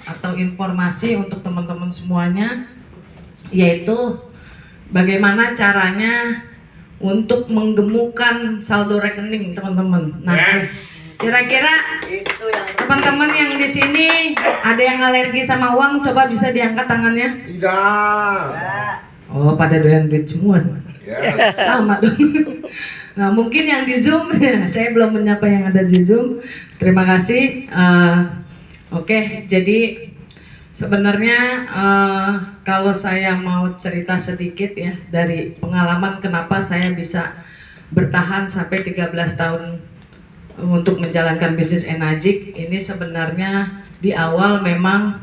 atau informasi untuk teman-teman semuanya, yaitu bagaimana caranya untuk menggemukkan saldo rekening teman-teman. Nah, kira-kira teman-teman yang di sini ada yang alergi sama uang, coba bisa diangkat tangannya? Tidak. Oh, pada doyan duit semua. Yes. Sama dong. Nah, mungkin yang di Zoom, saya belum menyapa yang ada di Zoom. Terima kasih. Oke, jadi sebenarnya kalau saya mau cerita sedikit ya dari pengalaman kenapa saya bisa bertahan sampai 13 tahun untuk menjalankan bisnis Enagic. Ini sebenarnya di awal memang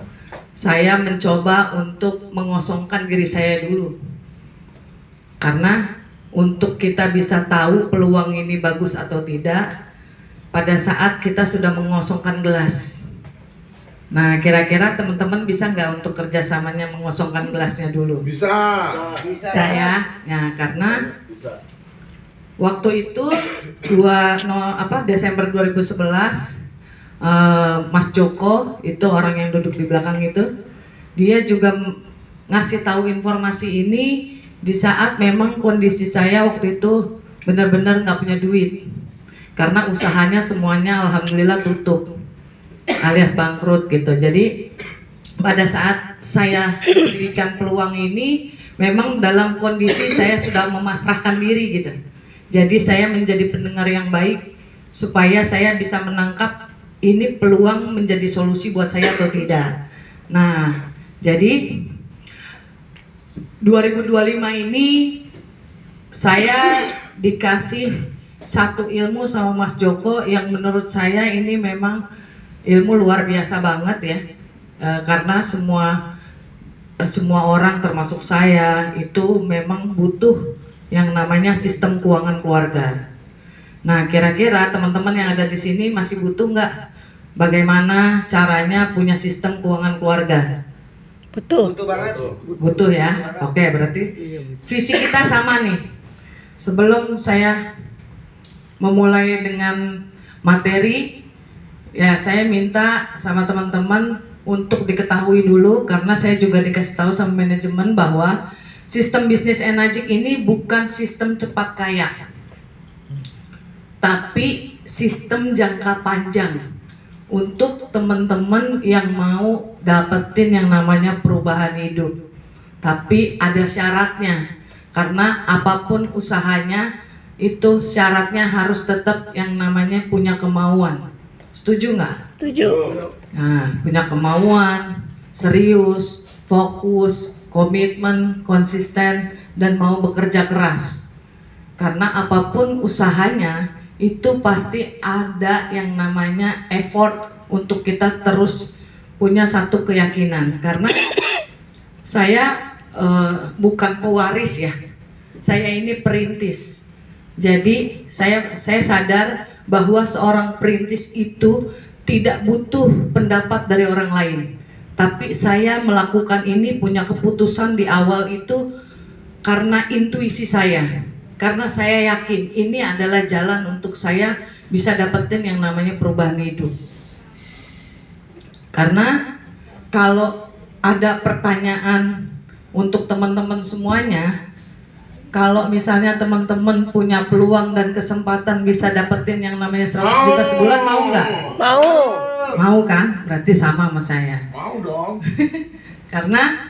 saya mencoba untuk mengosongkan diri saya dulu. Karena untuk kita bisa tahu peluang ini bagus atau tidak, pada saat kita sudah mengosongkan gelas. Nah, kira-kira teman-teman bisa nggak untuk kerjasamanya mengosongkan gelasnya dulu? Bisa. Saya, ya karena Bisa. waktu itu Desember 2011, Mas Joko itu orang yang duduk di belakang itu, dia juga ngasih tahu informasi ini di saat memang kondisi saya waktu itu benar-benar nggak punya duit, karena usahanya semuanya alhamdulillah tutup alias bangkrut gitu. Jadi pada saat saya memberikan peluang ini memang dalam kondisi saya sudah memasrahkan diri gitu. Jadi saya menjadi pendengar yang baik supaya saya bisa menangkap ini peluang menjadi solusi buat saya atau tidak. Nah, jadi 2025 ini saya dikasih satu ilmu sama Mas Joko yang menurut saya ini memang ilmu luar biasa banget ya, karena semua orang termasuk saya itu memang butuh yang namanya sistem keuangan keluarga. Nah, kira-kira teman-teman yang ada di sini masih butuh nggak bagaimana caranya punya sistem keuangan keluarga? Betul. Butuh banget. Butuh ya. Oke, berarti visi kita sama nih. Sebelum saya memulai dengan materi, ya saya minta sama teman-teman untuk diketahui dulu, karena saya juga dikasih tahu sama manajemen bahwa sistem bisnis Enagic ini bukan sistem cepat kaya, tapi sistem jangka panjang untuk teman-teman yang mau dapetin yang namanya perubahan hidup. Tapi ada syaratnya, karena apapun usahanya itu syaratnya harus tetap yang namanya punya kemauan. Setuju nggak? Setuju. Nah, punya kemauan, serius, fokus, komitmen, konsisten, dan mau bekerja keras. Karena apapun usahanya itu pasti ada yang namanya effort untuk kita terus punya satu keyakinan. Karena saya bukan pewaris ya, saya ini perintis. Jadi saya sadar bahwa seorang perintis itu tidak butuh pendapat dari orang lain. Tapi saya melakukan ini, punya keputusan di awal itu karena intuisi saya. Karena saya yakin ini adalah jalan untuk saya bisa dapetin yang namanya perubahan hidup. Karena kalau ada pertanyaan untuk teman-teman semuanya, kalau misalnya teman-teman punya peluang dan kesempatan bisa dapetin yang namanya 100 juta sebulan, mau nggak? Mau. Mau kan? Berarti sama sama saya. Mau dong. Karena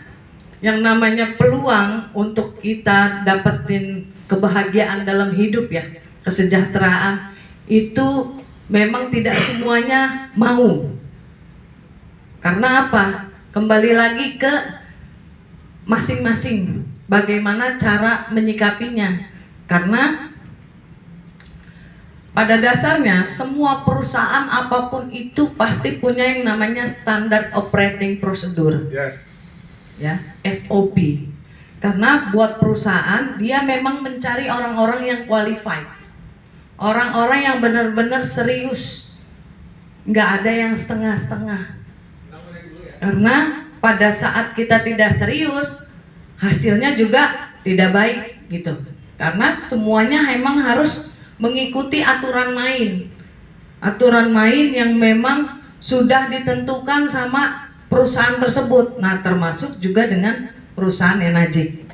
yang namanya peluang untuk kita dapetin kebahagiaan dalam hidup ya, kesejahteraan, itu memang tidak semuanya mau. Karena apa? Kembali lagi ke masing-masing, bagaimana cara menyikapinya. Karena pada dasarnya semua perusahaan apapun itu pasti punya yang namanya standard operating procedure. Yes. Ya, SOP. Karena buat perusahaan dia memang mencari orang-orang yang qualified, orang-orang yang benar-benar serius, nggak ada yang setengah-setengah. Karena pada saat kita tidak serius, hasilnya juga tidak baik gitu. Karena semuanya memang harus mengikuti aturan main yang memang sudah ditentukan sama perusahaan tersebut. Nah, termasuk juga dengan perusahaan Enagic.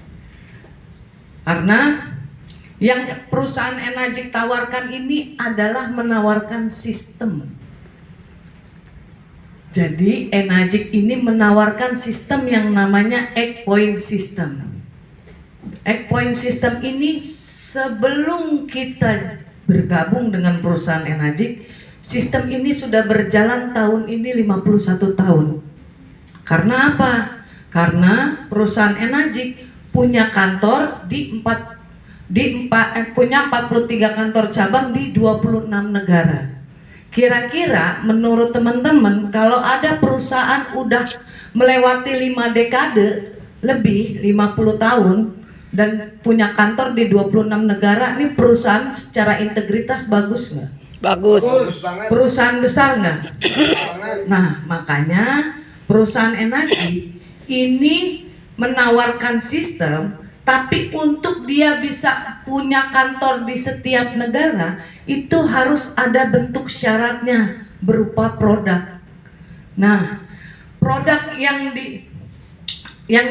Karena yang perusahaan Enagic tawarkan ini adalah menawarkan sistem. Jadi Enagic ini menawarkan sistem yang namanya Egg Point System. Egg Point System ini sebelum kita bergabung dengan perusahaan Enagic, sistem ini sudah berjalan tahun ini 51 tahun. Karena apa? Karena perusahaan Enagic punya kantor punya 43 kantor cabang di 26 negara. Kira-kira menurut teman-teman, kalau ada perusahaan udah melewati 5 dekade lebih 50 tahun dan punya kantor di 26 negara, ini perusahaan secara integritas bagus nggak? Bagus. Bagus banget. Perusahaan besar nggak? Banget. Nah, makanya perusahaan Enagic ini menawarkan sistem, tapi untuk dia bisa punya kantor di setiap negara, itu harus ada bentuk syaratnya berupa produk. Nah, produk yang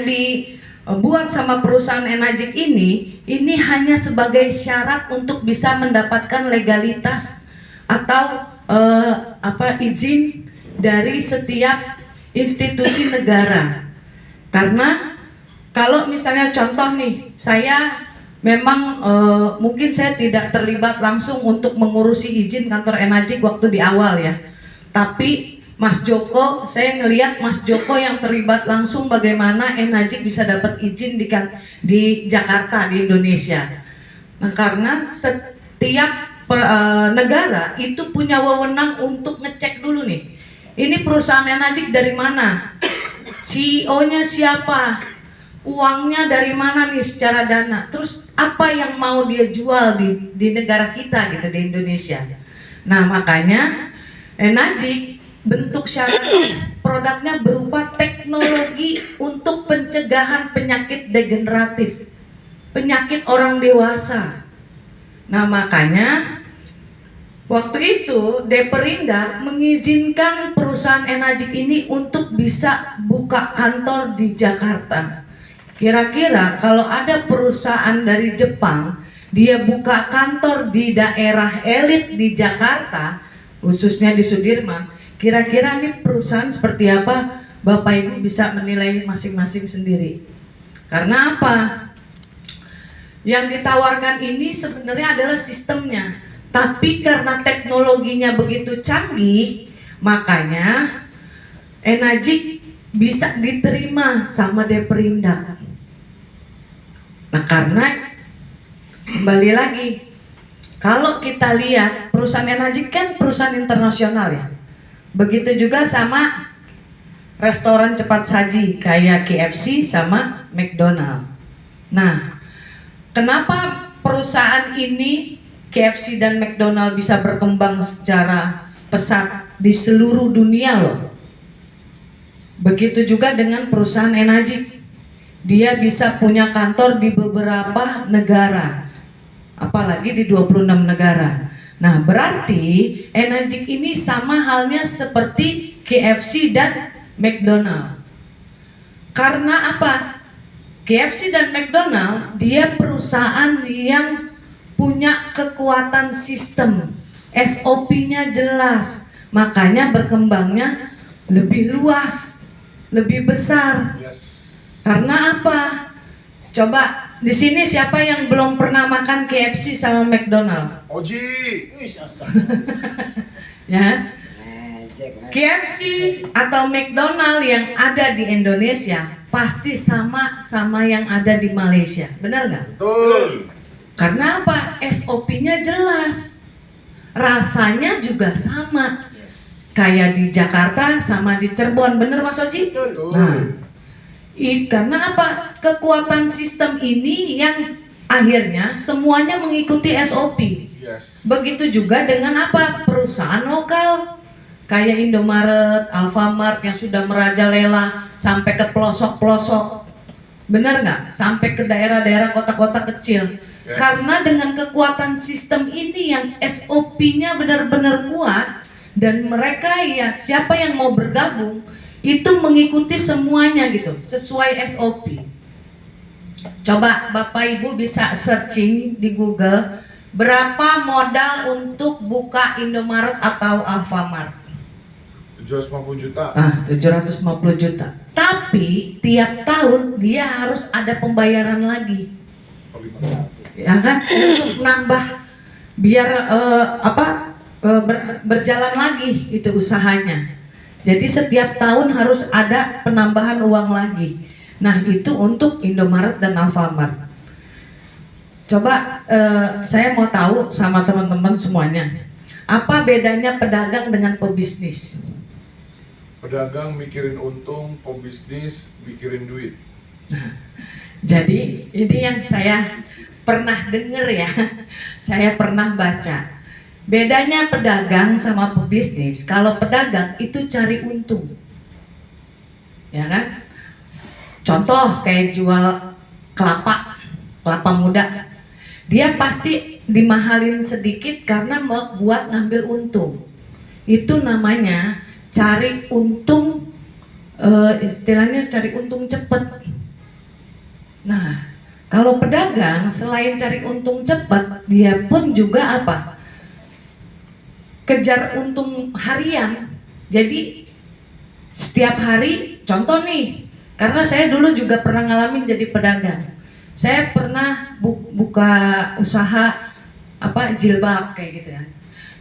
dibuat sama perusahaan Enagic ini hanya sebagai syarat untuk bisa mendapatkan legalitas atau izin dari setiap institusi negara. Karena kalau misalnya contoh nih, saya memang mungkin saya tidak terlibat langsung untuk mengurusi izin kantor Enagic waktu di awal ya. Tapi Mas Joko, saya ngelihat Mas Joko yang terlibat langsung bagaimana Enagic bisa dapat izin di Jakarta, di Indonesia. Nah, karena setiap negara itu punya wewenang untuk ngecek dulu nih, ini perusahaan Enagic dari mana, CEO-nya siapa, uangnya dari mana nih secara dana, terus apa yang mau dia jual di negara kita gitu, di Indonesia. Nah, makanya Enagic bentuk syarat produknya berupa teknologi untuk pencegahan penyakit degeneratif, penyakit orang dewasa. Nah, makanya waktu itu Deperindak mengizinkan perusahaan Enagic ini untuk bisa buka kantor di Jakarta. Kira-kira kalau ada perusahaan dari Jepang, dia buka kantor di daerah elit di Jakarta, khususnya di Sudirman, kira-kira ini perusahaan seperti apa? Bapak Ibu bisa menilai masing-masing sendiri. Karena apa? Yang ditawarkan ini sebenarnya adalah sistemnya, tapi karena teknologinya begitu canggih, makanya Enagic bisa diterima sama Deperindak. Nah, karena kembali lagi, kalau kita lihat perusahaan Enagic kan perusahaan internasional ya. Begitu juga sama restoran cepat saji kayak KFC sama McDonald. Nah, kenapa perusahaan ini KFC dan McDonald bisa berkembang secara pesat di seluruh dunia loh? Begitu juga dengan perusahaan Enagic. Dia bisa punya kantor di beberapa negara, apalagi di 26 negara. Nah, berarti Enagic ini sama halnya seperti KFC dan McDonald. Karena apa? KFC dan McDonald dia perusahaan yang punya kekuatan sistem, SOP-nya jelas, makanya berkembangnya lebih luas, lebih besar. Yes. Karena apa? Coba di sini siapa yang belum pernah makan KFC sama McDonald? Oji. Ya. KFC atau McDonald yang ada di Indonesia pasti sama yang ada di Malaysia. Benar nggak? Betul. Karena apa? SOP-nya jelas. Rasanya juga sama. Kayak di Jakarta sama di Cirebon. Bener Mas Oji? Betul. Nah, karena apa? Kekuatan sistem ini yang akhirnya semuanya mengikuti SOP. Yes. Begitu juga dengan apa? Perusahaan lokal kayak Indomaret, Alfamart yang sudah merajalela sampai ke pelosok-pelosok. Benar nggak? Sampai ke daerah-daerah kota-kota kecil. Ya. Karena dengan kekuatan sistem ini yang SOP-nya benar-benar kuat, dan mereka ya siapa yang mau bergabung itu mengikuti semuanya gitu, sesuai SOP. Coba Bapak Ibu bisa searching di Google, berapa modal untuk buka Indomaret atau Alfamart? 750 juta. 750 juta. Tapi tiap tahun dia harus ada pembayaran lagi. Oh, 5 tahun. Ya kan? Untuk nambah biar berjalan lagi itu usahanya. Jadi setiap tahun harus ada penambahan uang lagi. Nah, itu untuk Indomaret dan Alfamart. Coba saya mau tahu sama teman-teman semuanya, apa bedanya pedagang dengan pebisnis? Pedagang mikirin untung, pebisnis mikirin duit. Jadi ini yang saya pernah dengar ya, saya pernah baca. Bedanya pedagang sama pebisnis, kalau pedagang itu cari untung, ya kan? Contoh kayak jual kelapa muda, dia pasti dimahalin sedikit karena mau buat ngambil untung. Itu namanya cari untung, istilahnya cari untung cepat. Nah, kalau pedagang selain cari untung cepat, dia pun juga apa? Kejar untung harian. Jadi setiap hari, contoh nih, karena saya dulu juga pernah ngalamin jadi pedagang. Saya pernah buka usaha jilbab kayak gitu ya.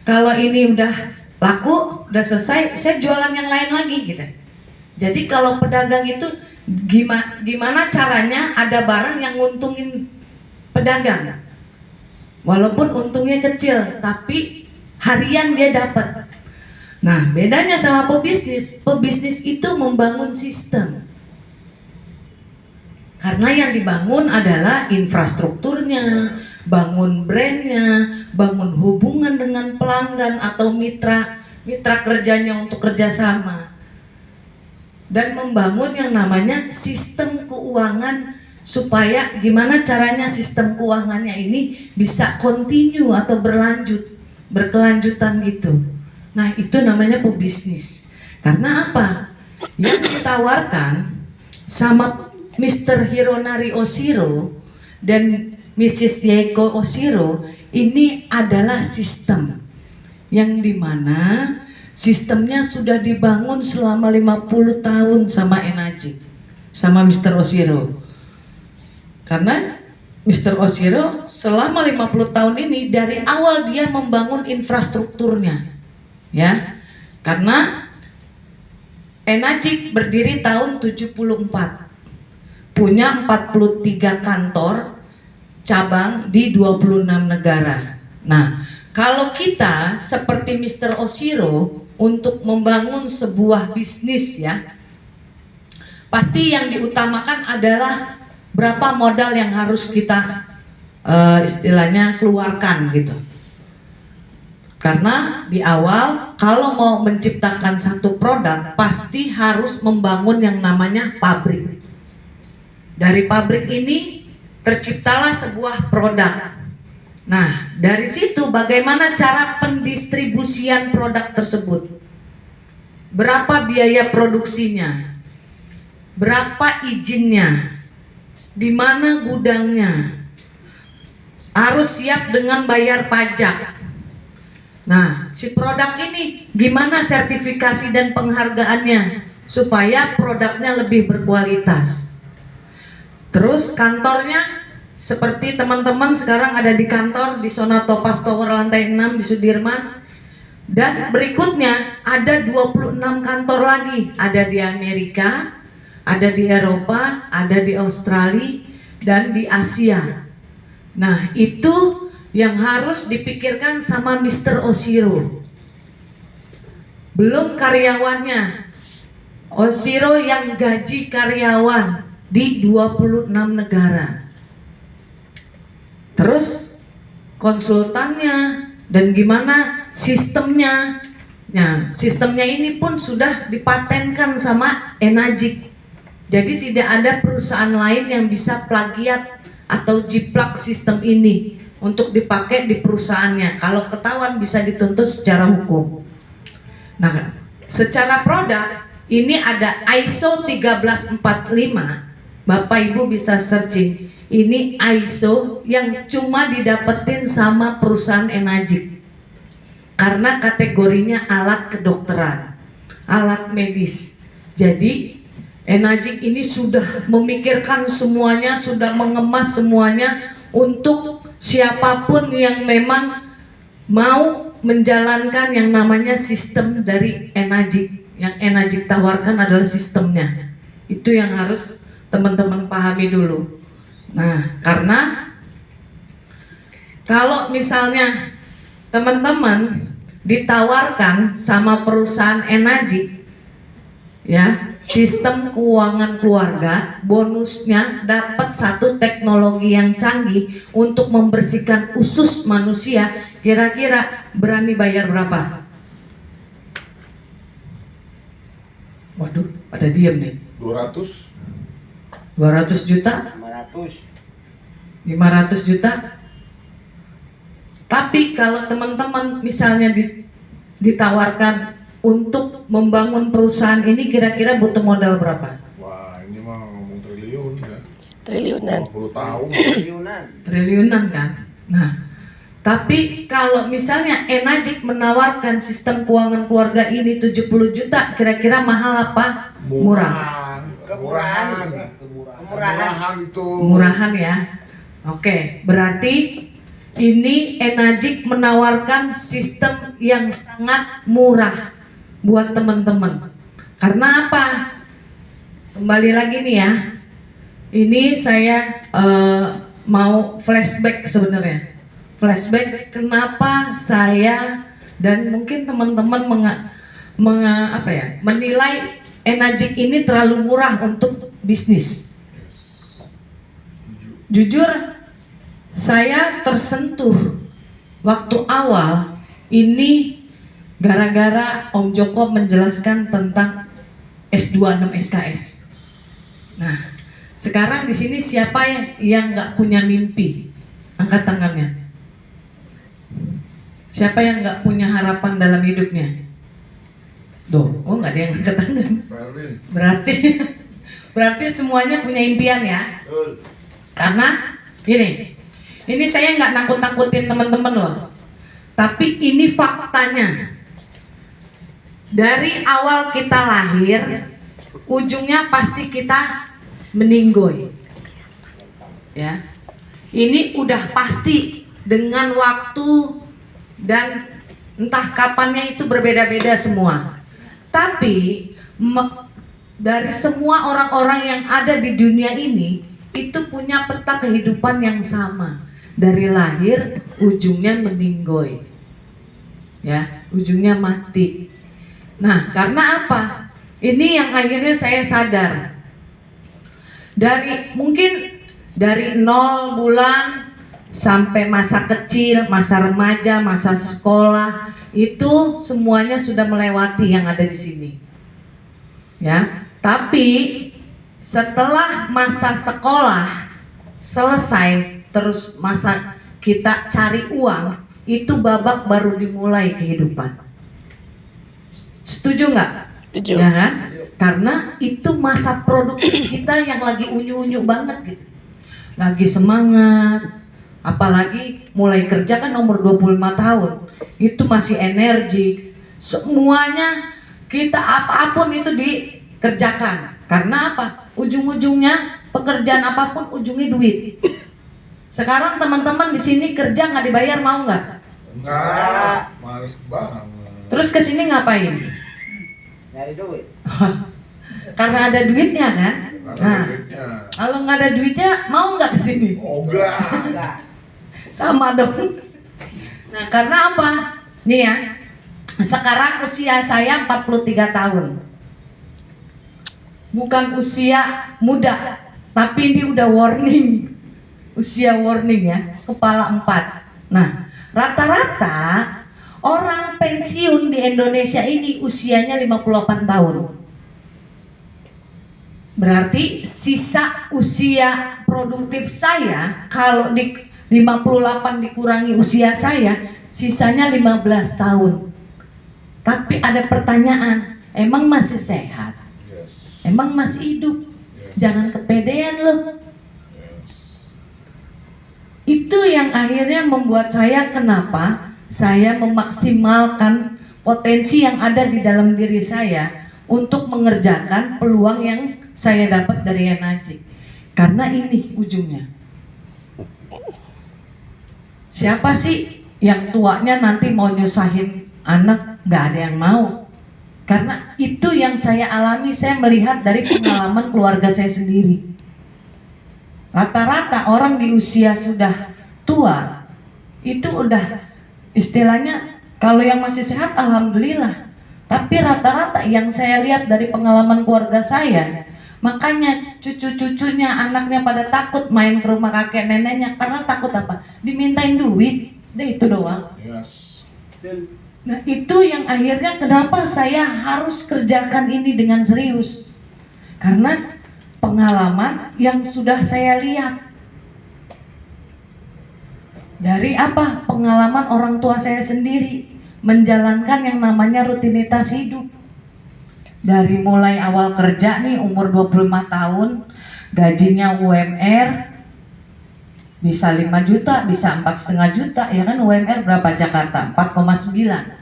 Kalau ini udah laku, udah selesai, saya jualan yang lain lagi gitu. Jadi kalau pedagang itu gimana caranya ada barang yang nguntungin pedagang. Walaupun untungnya kecil, tapi harian dia dapat. Nah, bedanya sama pebisnis, pebisnis itu membangun sistem. Karena yang dibangun adalah infrastrukturnya, bangun brandnya, bangun hubungan dengan pelanggan atau mitra kerjanya untuk kerjasama, dan membangun yang namanya sistem keuangan supaya gimana caranya sistem keuangannya ini bisa continue atau berkelanjutan gitu. Nah, itu namanya pebisnis. Karena apa? Yang ditawarkan sama Mr. Hironari Oshiro dan Mrs. Yeiko Oshiro ini adalah sistem yang dimana sistemnya sudah dibangun selama 50 tahun sama Enaji, sama Mr. Oshiro. Karena Mr. Oshiro selama 50 tahun ini dari awal dia membangun infrastrukturnya, ya. Karena Enaji berdiri tahun 74. Punya 43 kantor cabang di 26 negara. Nah, kalau kita seperti Mr. Oshiro untuk membangun sebuah bisnis ya, pasti yang diutamakan adalah berapa modal yang harus kita istilahnya keluarkan gitu. Karena di awal kalau mau menciptakan satu produk pasti harus membangun yang namanya pabrik. Dari pabrik ini terciptalah sebuah produk. Nah, dari situ bagaimana cara pendistribusian produk tersebut? Berapa biaya produksinya? Berapa izinnya? Di mana gudangnya? Harus siap dengan bayar pajak. Nah, si produk ini gimana sertifikasi dan penghargaannya supaya produknya lebih berkualitas? Terus kantornya seperti teman-teman sekarang ada di kantor di Zona Topaz Tower lantai 6 di Sudirman. Dan berikutnya ada 26 kantor lagi, ada di Amerika, ada di Eropa, ada di Australia, dan di Asia. Nah, itu yang harus dipikirkan sama Mr. Oshiro. Belum karyawannya. Oshiro yang gaji karyawan di 26 negara. Terus konsultannya dan gimana sistemnya. Nah, sistemnya ini pun sudah dipatenkan sama Enaji. Jadi tidak ada perusahaan lain yang bisa plagiat atau jiplak sistem ini untuk dipakai di perusahaannya. Kalau ketahuan bisa dituntut secara hukum. Nah, secara produk Ini ada ISO 1345. Bapak Ibu bisa searching. Ini ISO yang cuma didapetin sama perusahaan Enagic. Karena kategorinya alat kedokteran, alat medis. Jadi Enagic ini sudah memikirkan semuanya, sudah mengemas semuanya untuk siapapun yang memang mau menjalankan yang namanya sistem dari Enagic. Yang Enagic tawarkan adalah sistemnya. Itu yang harus teman-teman pahami dulu. Nah, karena kalau misalnya teman-teman ditawarkan sama perusahaan Enagic, ya, sistem keuangan keluarga, bonusnya dapat satu teknologi yang canggih untuk membersihkan usus manusia. Kira-kira berani bayar berapa? Waduh, pada diem nih. 200. 200 juta? 500 juta? Tapi kalau teman-teman misalnya ditawarkan untuk membangun perusahaan ini, kira-kira butuh modal berapa? Wah, ini mah ngomong triliun ya. Triliunan. 50 tahun. Triliunan kan? Nah, tapi kalau misalnya Enagic menawarkan sistem keuangan keluarga ini 70 juta, kira-kira mahal apa? Murah. Kemurahan itu. Murahan ya. Oke, berarti ini Enagic menawarkan sistem yang sangat murah buat teman-teman. Karena apa? Kembali lagi nih ya. Ini saya mau flashback sebenarnya. Flashback kenapa saya dan mungkin teman-teman menilai Enagic ini terlalu murah untuk bisnis. Jujur, saya tersentuh waktu awal ini gara-gara Om Joko menjelaskan tentang S26 SKS. Nah, sekarang di sini siapa yang nggak punya mimpi? Angkat tangannya. Siapa yang nggak punya harapan dalam hidupnya? Tuh, kok nggak ada yang angkat tangan? Berarti semuanya punya impian ya? Karena ini saya nggak nakut-nakutin teman-teman loh, tapi ini faktanya. Dari awal kita lahir, ujungnya pasti kita meninggoy. Ya, ini udah pasti dengan waktu dan entah kapannya itu berbeda-beda semua. Tapi dari semua orang-orang yang ada di dunia ini itu punya peta kehidupan yang sama. Dari lahir, ujungnya meninggoy. Ya, ujungnya mati. Nah, karena apa? Ini yang akhirnya saya sadar. Mungkin dari 0 bulan sampai masa kecil, masa remaja, masa sekolah, itu semuanya sudah melewati yang ada di sini. Ya, tapi setelah masa sekolah selesai, terus masa kita cari uang, itu babak baru dimulai kehidupan. Setuju nggak? Setuju. Ya kan? Karena itu masa produktif kita yang lagi unyu-unyu banget gitu. Lagi semangat, apalagi mulai kerja kan umur 25 tahun. Itu masih energi. Semuanya kita apapun itu dikerjakan. Karena apa? Ujung-ujungnya pekerjaan apapun ujungnya duit. Sekarang teman-teman di sini kerja nggak dibayar, mau nggak? Enggak, males banget. Terus kesini ngapain? Nyari duit. Karena ada duitnya kan? Nah, Duitnya. kalau nggak ada duitnya mau nggak kesini? Oh enggak. Enggak. Sama dong. Nah, karena apa? Nih ya, sekarang usia saya 43 tahun. Bukan usia muda, tapi ini udah warning. Usia warning ya, kepala 4. Nah, rata-rata orang pensiun di Indonesia ini usianya 58 tahun. Berarti sisa usia produktif saya kalau di 58 dikurangi usia saya, sisanya 15 tahun. Tapi ada pertanyaan, emang masih sehat? emang masih hidup. Jangan kepedean loh. Itu yang akhirnya membuat saya, kenapa saya memaksimalkan potensi yang ada di dalam diri saya untuk mengerjakan peluang yang saya dapat dari NAJ. Karena ini ujungnya. Siapa sih yang tuanya nanti mau nyusahin anak? Nggak ada yang mau. Karena itu yang saya alami, saya melihat dari pengalaman keluarga saya sendiri. Rata-rata orang di usia sudah tua, itu udah istilahnya, kalau yang masih sehat alhamdulillah. Tapi rata-rata yang saya lihat dari pengalaman keluarga saya, makanya cucu-cucunya, anaknya pada takut main ke rumah kakek neneknya. Karena takut apa? Dimintain duit, deh itu doang. Yes. Nah itu yang akhirnya kenapa saya harus kerjakan ini dengan serius. Karena pengalaman yang sudah saya lihat. Dari apa? Pengalaman orang tua saya sendiri menjalankan yang namanya rutinitas hidup. Dari mulai awal kerja nih umur 25 tahun, gajinya UMR bisa 5 juta, bisa 4,5 juta, ya kan? UMR berapa Jakarta? 4,9.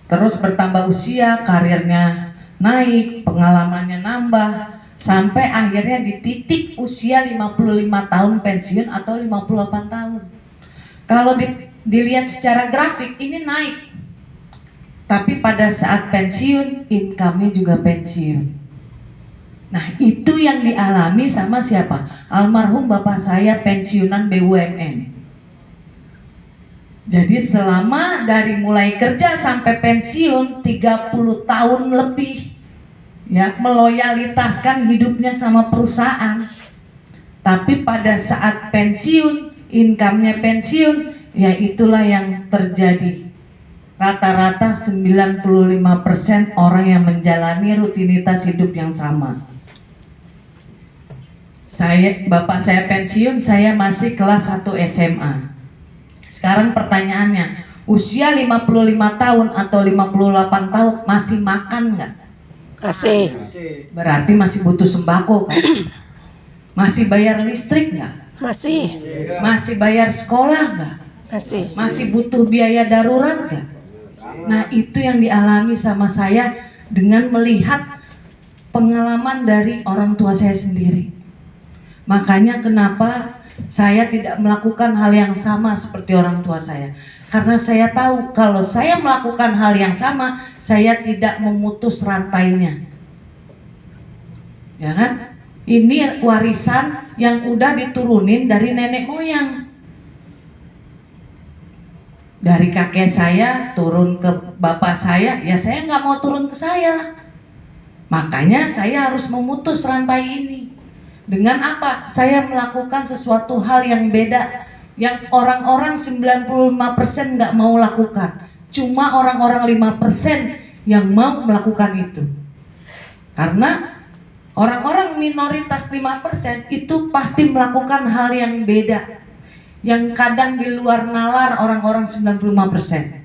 Terus bertambah usia, karirnya naik, pengalamannya nambah, sampai akhirnya di titik usia 55 tahun pensiun atau 58 tahun. Kalau dilihat secara grafik ini naik. Tapi pada saat pensiun, income-nya juga pensiun. Nah itu yang dialami sama siapa? Almarhum bapak saya pensiunan BUMN. Jadi selama dari mulai kerja sampai pensiun 30 tahun lebih, ya, meloyalitaskan hidupnya sama perusahaan. Tapi pada saat pensiun, income-nya pensiun, ya itulah yang terjadi. Rata-rata 95% orang yang menjalani rutinitas hidup yang sama. Bapak saya pensiun, saya masih kelas 1 SMA. Sekarang pertanyaannya, usia 55 tahun atau 58 tahun masih makan nggak? Masih. Berarti masih butuh sembako kan? Masih bayar listrik nggak? Masih. Masih bayar sekolah nggak? Masih. Masih butuh biaya darurat nggak? Nah itu yang dialami sama saya dengan melihat pengalaman dari orang tua saya sendiri. Makanya kenapa saya tidak melakukan hal yang sama seperti orang tua saya. Karena saya tahu kalau saya melakukan hal yang sama, saya tidak memutus rantainya. Ya kan? Ini warisan yang udah diturunin dari nenek moyang. Dari kakek saya turun ke bapak saya, ya saya nggak mau turun ke saya lah. Makanya saya harus memutus rantai ini. Dengan apa? Saya melakukan sesuatu hal yang beda, yang orang-orang 95% nggak mau lakukan. Cuma orang-orang 5% yang mau melakukan itu. Karena orang-orang minoritas 5% itu pasti melakukan hal yang beda, yang kadang di luar nalar orang-orang 95%.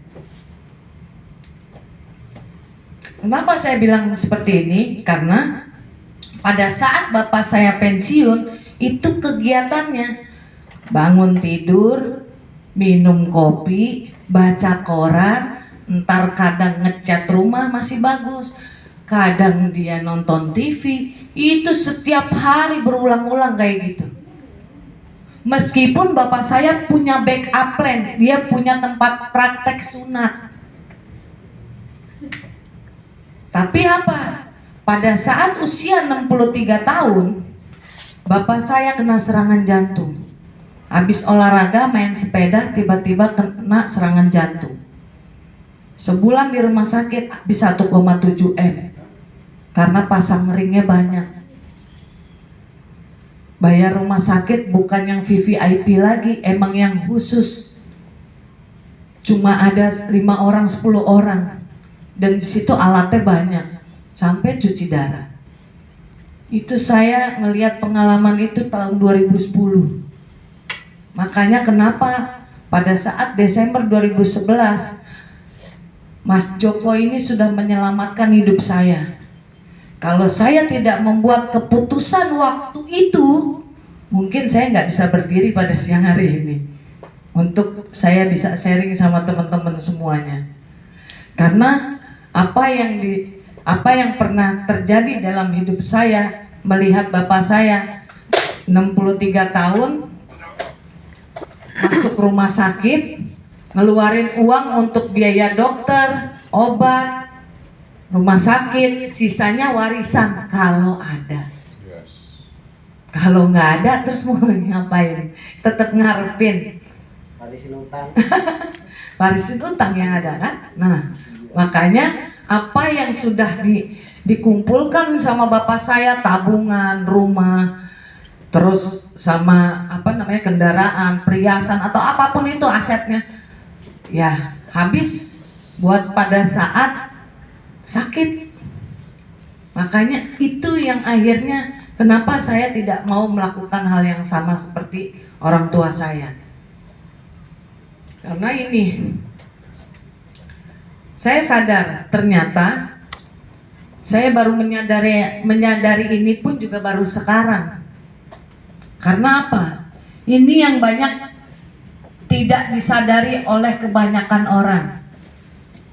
Kenapa saya bilang seperti ini? Karena pada saat bapak saya pensiun, itu kegiatannya bangun tidur, minum kopi, baca koran, ntar kadang ngecat rumah masih bagus, kadang dia nonton TV, itu setiap hari berulang-ulang kayak gitu. Meskipun bapak saya punya backup plan, dia punya tempat praktek sunat. Tapi apa? Pada saat usia 63 tahun, bapak saya kena serangan jantung. Habis olahraga main sepeda tiba-tiba kena serangan jantung. Sebulan di rumah sakit habis 1,7 M. Karena pasang ringnya banyak. Bayar rumah sakit bukan yang VVIP lagi, emang yang khusus. Cuma ada 5 orang, 10 orang. Dan di situ alatnya banyak. Sampai cuci darah. Itu saya ngelihat pengalaman itu tahun 2010. Makanya kenapa pada saat Desember 2011 Mas Joko ini sudah menyelamatkan hidup saya. Kalau saya tidak membuat keputusan waktu itu, mungkin saya nggak bisa berdiri pada siang hari ini. Untuk saya bisa sharing sama teman-teman semuanya. Karena apa yang pernah terjadi dalam hidup saya, melihat bapak saya 63 tahun masuk rumah sakit, ngeluarin uang untuk biaya dokter, obat, rumah sakit, sisanya warisan kalau ada. Yes. Kalau nggak ada terus mau ngapain? Tetap ngarepin Warisin utang. warisin utang yang ada kan? Nah, makanya apa yang sudah dikumpulkan sama bapak saya, tabungan, rumah, terus sama kendaraan, perhiasan atau apapun itu asetnya, ya habis buat pada saat sakit. Makanya itu yang akhirnya kenapa saya tidak mau melakukan hal yang sama seperti orang tua saya. Karena ini saya sadar ternyata saya baru menyadari ini pun juga baru sekarang. Karena apa? Ini yang banyak tidak disadari oleh kebanyakan orang.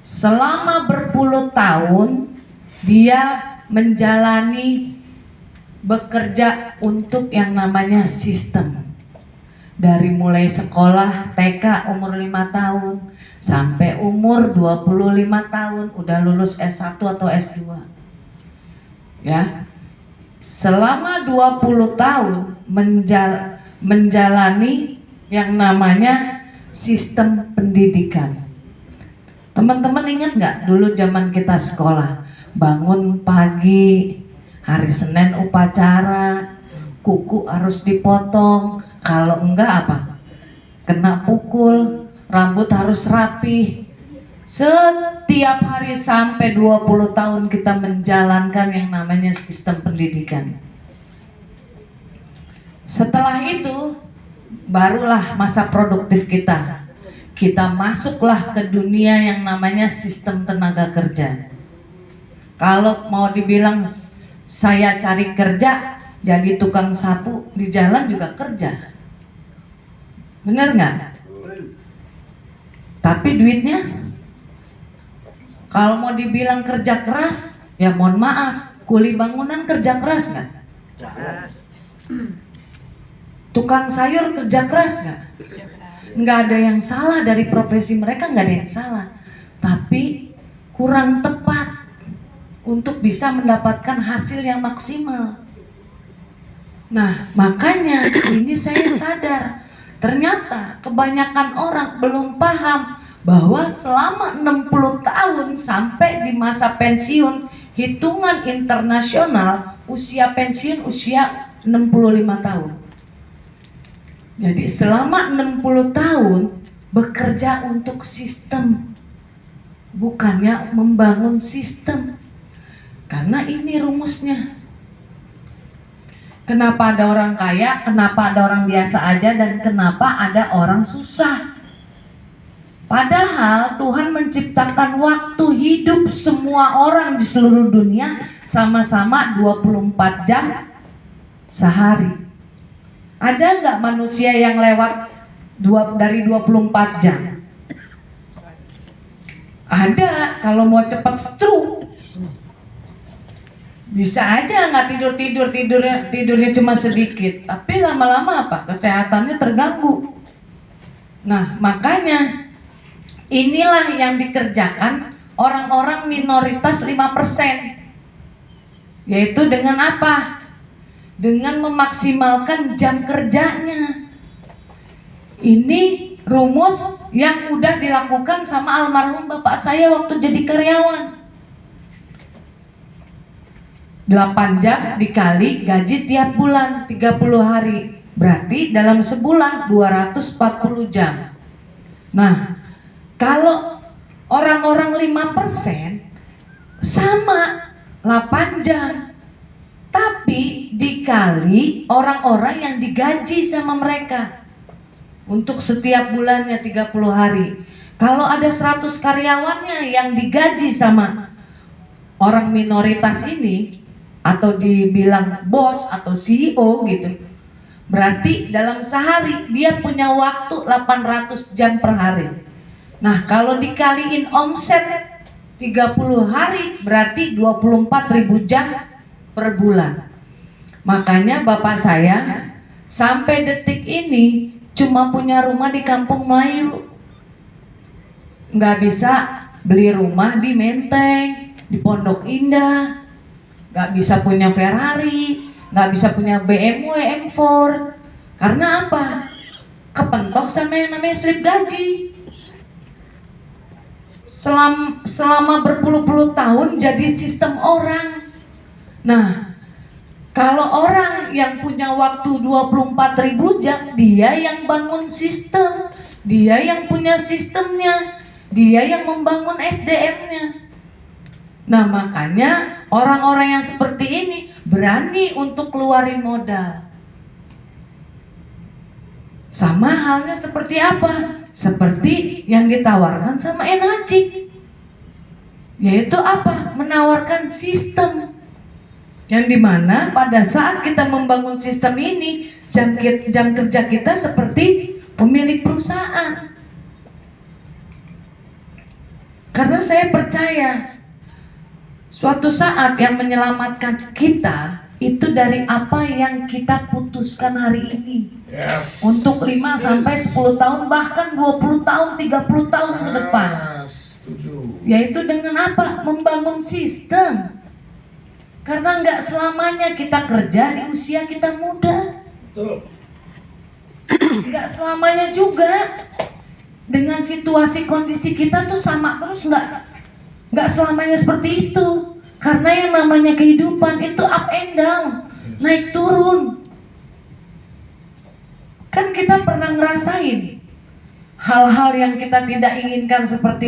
Selama berpuluh tahun dia menjalani bekerja untuk yang namanya sistem. Dari mulai sekolah TK umur 5 tahun sampai umur 25 tahun udah lulus S1 atau S2. Ya. Selama 20 tahun menjalani yang namanya sistem pendidikan. Teman-teman ingat nggak dulu zaman kita sekolah, bangun pagi, hari Senin upacara, kuku harus dipotong, kalau enggak apa? Kena pukul, rambut harus rapi. Setiap hari sampai 20 tahun kita menjalankan yang namanya sistem pendidikan. Setelah itu barulah masa produktif kita. Kita masuklah ke dunia yang namanya sistem tenaga kerja. Kalau mau dibilang saya cari kerja, jadi tukang sapu di jalan juga kerja. Bener nggak? Tapi duitnya, kalau mau dibilang kerja keras, ya mohon maaf, kuli bangunan kerja keras nggak? Tukang sayur kerja keras nggak? Nggak ada yang salah dari profesi mereka, nggak ada yang salah. Tapi kurang tepat untuk bisa mendapatkan hasil yang maksimal. Nah, makanya ini saya sadar, ternyata kebanyakan orang belum paham bahwa selama 60 tahun sampai di masa pensiun, hitungan internasional usia pensiun usia 65 tahun. Jadi selama 60 tahun bekerja untuk sistem, bukannya membangun sistem. Karena ini rumusnya. Kenapa ada orang kaya, kenapa ada orang biasa aja, dan kenapa ada orang susah? Padahal Tuhan menciptakan waktu hidup semua orang di seluruh dunia sama-sama 24 jam sehari. Ada nggak manusia yang lewat dari 24 jam? Ada, kalau mau cepat stroke. Bisa aja nggak tidurnya cuma sedikit, tapi lama-lama apa? Kesehatannya terganggu. Nah, makanya inilah yang dikerjakan orang-orang minoritas 5%. Yaitu dengan apa? Dengan memaksimalkan jam kerjanya. Ini rumus yang udah dilakukan sama almarhum bapak saya waktu jadi karyawan. 8 jam dikali gaji tiap bulan 30 hari. Berarti dalam sebulan 240 jam. Nah, kalau orang-orang 5% sama 8 jam. Tapi dikali orang-orang yang digaji sama mereka untuk setiap bulannya 30 hari. Kalau ada 100 karyawannya yang digaji sama orang minoritas ini, atau dibilang bos atau CEO gitu, berarti dalam sehari dia punya waktu 800 jam per hari. Nah, kalau dikaliin omset 30 hari berarti 24.000 jam per bulan. Makanya bapak saya sampai detik ini cuma punya rumah di Kampung Melayu. Nggak bisa beli rumah di Menteng, di Pondok Indah, nggak bisa punya Ferrari, nggak bisa punya BMW M4. Karena apa? Kepentok sama yang namanya slip gaji. Selama berpuluh-puluh tahun jadi sistem orang. Nah, kalau orang yang punya waktu 24.000 jam, dia yang bangun sistem, dia yang punya sistemnya, dia yang membangun SDM-nya. Nah, makanya orang-orang yang seperti ini berani untuk keluarin modal. Sama halnya seperti apa? Seperti yang ditawarkan sama Enacik. Yaitu apa? Menawarkan sistem. Yang dimana pada saat kita membangun sistem ini, jam kerja kita seperti pemilik perusahaan. Karena saya percaya suatu saat yang menyelamatkan kita itu dari apa yang kita putuskan hari ini. Yes. Untuk 5 sampai 10 tahun, bahkan 20 tahun, 30 tahun ke depan. Setuju. Yaitu dengan apa? Membangun sistem. Karena nggak selamanya kita kerja di usia kita muda. Betul. Nggak selamanya juga. Dengan situasi kondisi kita tuh sama terus, nggak selamanya seperti itu. Karena yang namanya kehidupan itu up and down, naik turun. Kan kita pernah ngerasain hal-hal yang kita tidak inginkan seperti